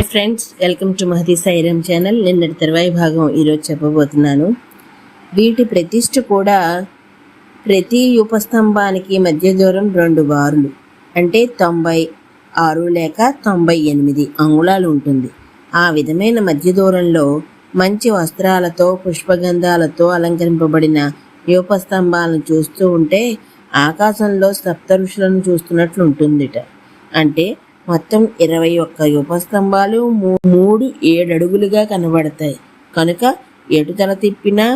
Hi friends, welcome to Mahathi Sairam channel. నిన్నటి తర్వాయి భాగం ఈరోజు చెప్పబోతున్నాను. వీటి ప్రతిష్ఠ కూడా ప్రతి ఉపస్తంభానికి మధ్య దూరం 2 బారులు అంటే 96 లేక 98 అంగుళాలు ఉంటుంది. ఆ విధమైన మధ్య దూరంలో మంచి వస్త్రాలతో పుష్పగంధాలతో అలంకరింపబడిన యూపస్తంభాలను చూస్తూ ఉంటే ఆకాశంలో సప్త ఋషులను చూస్తున్నట్లు ఉంటుందిట. అంటే మొత్తం 21 యూపస్తంభాలు 3 7 అడుగులుగా కనబడతాయి. కనుక ఎటు తల తిప్పినా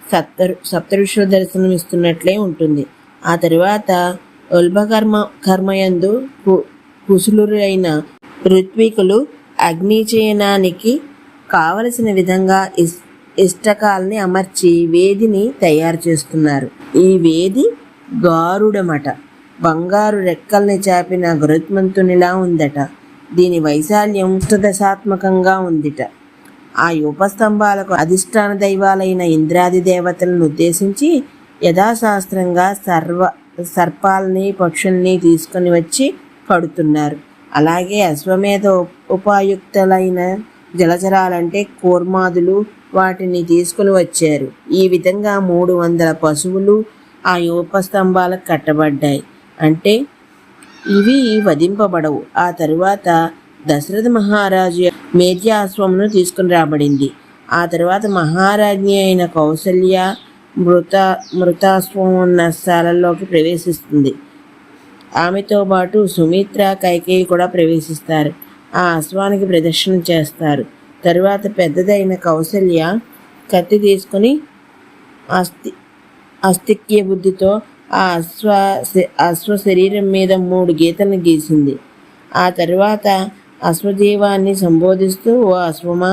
సప్త ఋషుల దర్శనం ఇస్తున్నట్లే ఉంటుంది. ఆ తరువాత కర్మయందు కుశలురైన ఋత్వికులు అగ్నిచయనానికి కావలసిన విధంగా ఇష్టకాల్ని అమర్చి వేదిని తయారు చేస్తున్నారు. ఈ వేది గారుడమట. బంగారు రెక్కల్ని చాపిన గరుత్మంతునిలా ఉందట. దీని వైశాల్యం అష్టదశాత్మకంగా ఉందిట. ఆ యూపస్తంభాలకు అధిష్టాన దైవాలైన ఇంద్రాది దేవతలను ఉద్దేశించి యథాశాస్త్రంగా సర్పాలని పక్షుల్ని తీసుకొని వచ్చి కడుతున్నారు. అలాగే అశ్వమేధ ఉపాయుక్తులైన జలచరాలంటే కూర్మాదులు వాటిని తీసుకుని వచ్చారు. ఈ విధంగా 300 పశువులు ఆ యూపస్తంభాలకు కట్టబడ్డాయి. అంటే ఇవి వధింపబడవు. ఆ తరువాత దశరథ మహారాజు మేధ్యాశ్వమును తీసుకుని రాబడింది. ఆ తర్వాత మహారాజ్ఞి అయిన కౌసల్య మృతాశ్వం ఉన్న శాలలోకి ప్రవేశిస్తుంది. ఆమెతో పాటు సుమిత్ర, కైకేయి కూడా ప్రవేశిస్తారు. ఆ అశ్వానికి ప్రదక్షిణ చేస్తారు. తరువాత పెద్దదైన కౌసల్య కత్తి తీసుకుని అస్తిక్య బుద్ధితో ఆ అశ్వ శరీరం మీద 3 గీతలను గీసింది. ఆ తరువాత అశ్వజీవాన్ని సంబోధిస్తూ, ఓ అశ్వమా,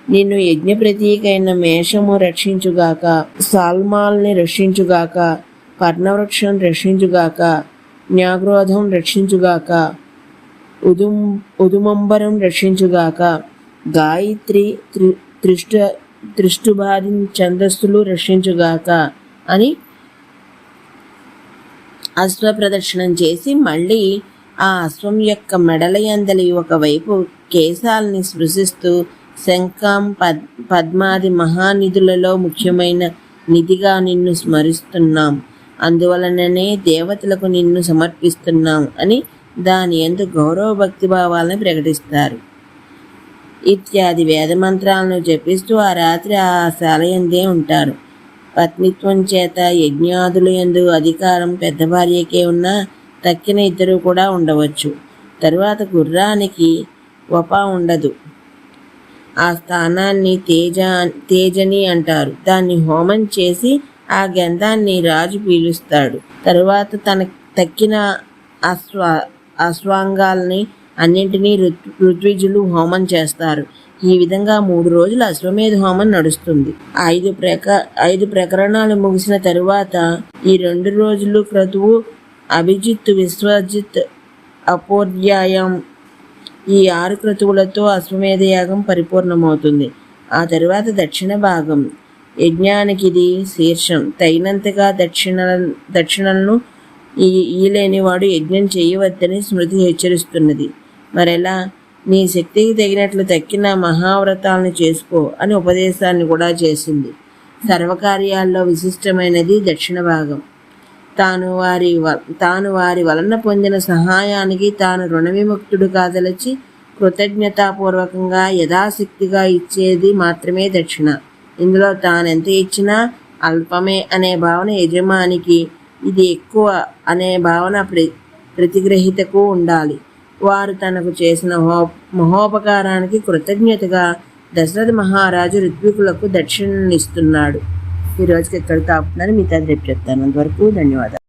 నిన్ను యజ్ఞ ప్రతీకైన మేషము రక్షించుగాక, సాల్మాల్ని రక్షించుగాక, పర్ణవృక్షం రక్షించుగాక, న్యాగ్రోధం రక్షించుగాక, ఉదుమంబరం రక్షించుగాక, గాయత్రి త్రిష్టుబాధి ఛందస్సులు రక్షించుగాక అని అశ్వ ప్రదక్షిణం చేసి మళ్ళీ ఆ అశ్వం యొక్క మెడలయందలి ఒకవైపు కేశాలని స్పృశిస్తూ శంఖం పద్మాది మహానిధులలో ముఖ్యమైన నిధిగా నిన్ను స్మరిస్తున్నాం, అందువలననే దేవతలకు నిన్ను సమర్పిస్తున్నాం అని దాని యందు గౌరవ భక్తి భావాలను ప్రకటిస్తారు. ఇత్యాది వేదమంత్రాలను జపిస్తూ ఆ రాత్రి ఆ శాలయందే ఉంటారు. పత్నిత్వం చేత యజ్ఞాదుల యందు అధికారం పెద్ద భార్యకే ఉన్నా తక్కిన ఇద్దరు కూడా ఉండవచ్చు. తరువాత గుర్రానికి ఉండదు. ఆ స్థానాన్ని తేజని అంటారు. దాన్ని హోమం చేసి ఆ గంధాన్ని రాజు పీలుస్తాడు. తరువాత తన తక్కిన అశ్వాంగాల్ని అన్నింటినీ ఋత్విజులు హోమం చేస్తారు. ఈ విధంగా 3 రోజులు అశ్వమేధ హోమం నడుస్తుంది. 5 ప్రకరణాలు ముగిసిన తరువాత ఈ 2 రోజులు క్రతువు అభిజిత్, విశ్వజిత్, అపోర్యాయం ఈ 6 క్రతువులతో అశ్వమేధ యాగం పరిపూర్ణమవుతుంది. ఆ తరువాత దక్షిణ భాగం. యజ్ఞానికి ఇది శీర్షం. తగినంతగా దక్షిణలను ఈలేనివాడు యజ్ఞం చేయవద్దని స్మృతి హెచ్చరిస్తున్నది. మరెలా? నీ శక్తికి తగినట్లు తక్కిన మహావ్రతాలను చేసుకో అని ఉపదేశాన్ని కూడా చేసింది. సర్వకార్యాల్లో విశిష్టమైనది దక్షిణ భాగం. తాను వారి వలన పొందిన సహాయానికి తాను రుణ విముక్తుడు కాదలచి కృతజ్ఞతాపూర్వకంగా యథాశక్తిగా ఇచ్చేది మాత్రమే దక్షిణ. ఇందులో తానెంత ఇచ్చినా అల్పమే అనే భావన యజమానికి, ఇది ఎక్కువ అనే భావన ప్రతిగ్రహీతకు ఉండాలి. వారు తనకు చేసిన మహోపకారానికి కృతజ్ఞతగా దశరథ మహారాజు ఋత్వికులకు దక్షిణను ఇస్తున్నాడు. ఈరోజుకి ఎక్కడ తాపుతున్నాను, మిగతా రేపు చెప్తాను. అంతవరకు ధన్యవాదాలు.